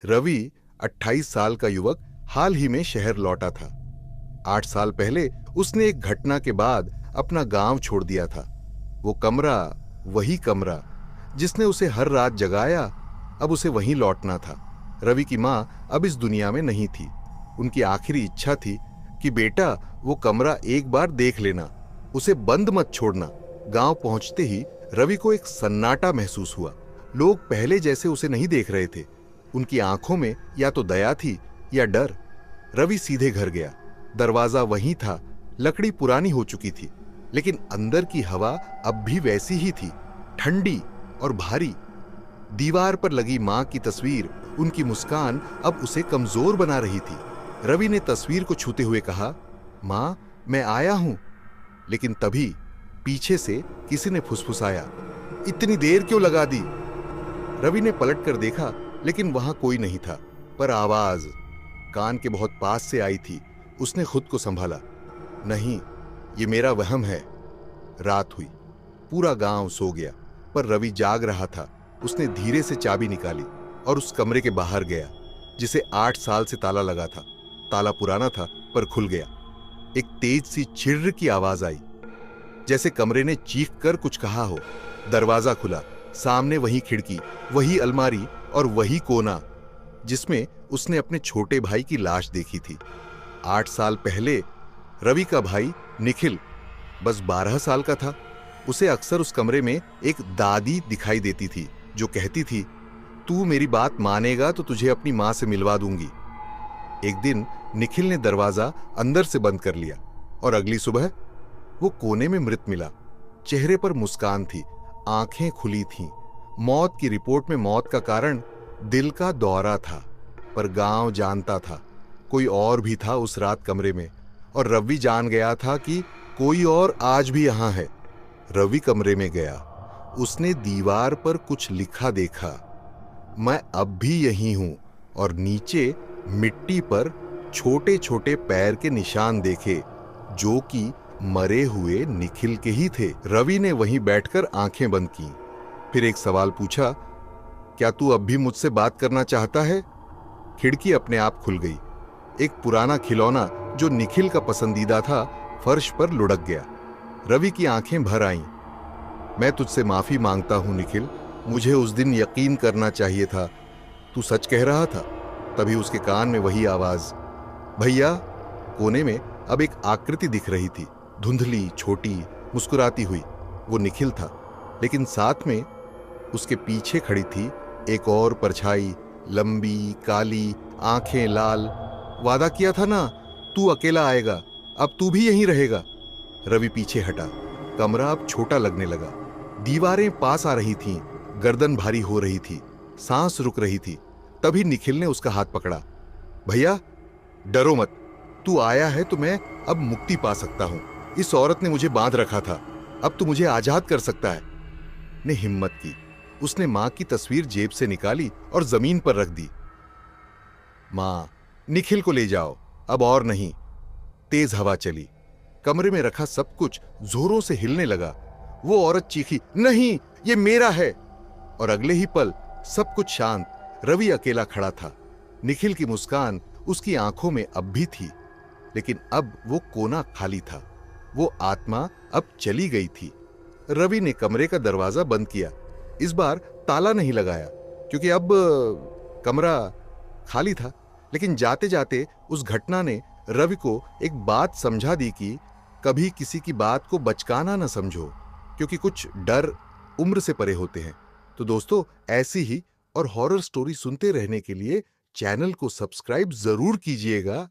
रवि 28 साल का युवक हाल ही में शहर लौटा था। 8 साल पहले उसने एक घटना के बाद अपना गांव छोड़ दिया था। वो कमरा, वही कमरा जिसने उसे हर रात जगाया, अब उसे वहीं लौटना था। रवि की मां अब इस दुनिया में नहीं थी। उनकी आखिरी इच्छा थी कि बेटा, वो कमरा एक बार देख लेना, उसे बंद मत छोड़ना। गांव पहुंचते ही रवि को एक सन्नाटा महसूस हुआ। लोग पहले जैसे उसे नहीं देख रहे थे। उनकी आंखों में या तो दया थी या डर। रवि सीधे घर गया। दरवाजा वहीं था, लकड़ी पुरानी हो चुकी थी, लेकिन अंदर की हवा अब भी वैसी ही थी, ठंडी और भारी। दीवार पर लगी मां की तस्वीर, उनकी मुस्कान अब उसे कमजोर बना रही थी। रवि ने तस्वीर को छूते हुए कहा, मां, मैं आया हूं। लेकिन तभी पीछे से किसी ने फुसफुसाया, इतनी देर क्यों लगा दी? रवि ने पलट कर देखा, लेकिन वहां कोई नहीं था, पर आवाज कान के बहुत पास से आई थी। उसने खुद को संभाला, नहीं, ये मेरा वहम है। रात हुई, पूरा गांव सो गया, पर रवि जाग रहा था। उसने धीरे से चाबी निकाली और उस कमरे के बाहर गया, जिसे 8 साल से ताला लगा था। ताला पुराना था, पर खुल गया। एक तेज सी छिर्र की आवाज आई, जैसे कमरे ने चीख कर कुछ कहा हो। दरवाजा खुला। सामने वही खिड़की, वही अलमारी और वही कोना जिसमें उसने अपने छोटे भाई की लाश देखी थी। 8 साल पहले रवि का भाई निखिल बस 12 साल का था। उसे अक्सर उस कमरे में एक दादी दिखाई देती थी, जो कहती थी, तू मेरी बात मानेगा तो तुझे अपनी मां से मिलवा दूंगी। एक दिन निखिल ने दरवाजा अंदर से बंद कर लिया और अगली सुबह वो कोने में मृत मिला। चेहरे पर मुस्कान थी, आंखें खुली थीं। मौत की रिपोर्ट में मौत का कारण दिल का दौरा था, पर गांव जानता था कोई और भी था उस रात कमरे में, और रवि जान गया था कि कोई और आज भी यहां है। रवि कमरे में गया। उसने दीवार पर कुछ लिखा देखा, मैं अब भी यही हूं, और नीचे मिट्टी पर छोटे छोटे पैर के निशान देखे, जो कि मरे हुए निखिल के ही थे। रवि ने वहीं बैठकर आंखें बंद की। फिर एक सवाल पूछा, क्या तू अब भी मुझसे बात करना चाहता है? खिड़की अपने आप खुल गई। एक पुराना खिलौना जो निखिल का पसंदीदा था, फर्श पर लुढ़क गया। रवि की आंखें भर आईं। मैं तुझसे माफी मांगता हूं निखिल, मुझे उस दिन यकीन करना चाहिए था। तू सच कह रहा था। तभी उसके कान में वही आवाज, भैया। कोने में अब एक आकृति दिख रही थी, धुंधली, छोटी, मुस्कुराती हुई। वो निखिल था, लेकिन साथ में उसके पीछे खड़ी थी एक और परछाई, लंबी, काली, आंखें लाल। वादा किया था ना, तू अकेला आएगा, अब तू भी यहीं रहेगा। रवि पीछे हटा। कमरा अब छोटा लगने लगा। दीवारें पास आ रही थीं, गर्दन भारी हो रही थी, सांस रुक रही थी। तभी निखिल ने उसका हाथ पकड़ा। भैया, डरो मत, तू आया है तो मैं अब मुक्ति पा सकता हूं। इस औरत ने मुझे बांध रखा था, अब तू मुझे आजाद कर सकता है। ने हिम्मत की। उसने मां की तस्वीर जेब से निकाली और जमीन पर रख दी। मां, निखिल को ले जाओ, अब और नहीं। तेज हवा चली। कमरे में रखा सब कुछ जोरों से हिलने लगा। वो औरत चीखी, नहीं, ये मेरा है। और अगले ही पल सब कुछ शांत। रवि अकेला खड़ा था। निखिल की मुस्कान उसकी आंखों में अब भी थी, लेकिन अब वो कोना खाली था। वो आत्मा अब चली गई थी। रवि ने कमरे का दरवाजा बंद किया। इस बार ताला नहीं लगाया, क्योंकि अब कमरा खाली था। लेकिन जाते जाते उस घटना ने रवि को एक बात समझा दी कि कभी किसी की बात को बचकाना न समझो, क्योंकि कुछ डर उम्र से परे होते हैं। तो दोस्तों, ऐसी ही और हॉरर स्टोरी सुनते रहने के लिए चैनल को सब्सक्राइब जरूर कीजिएगा।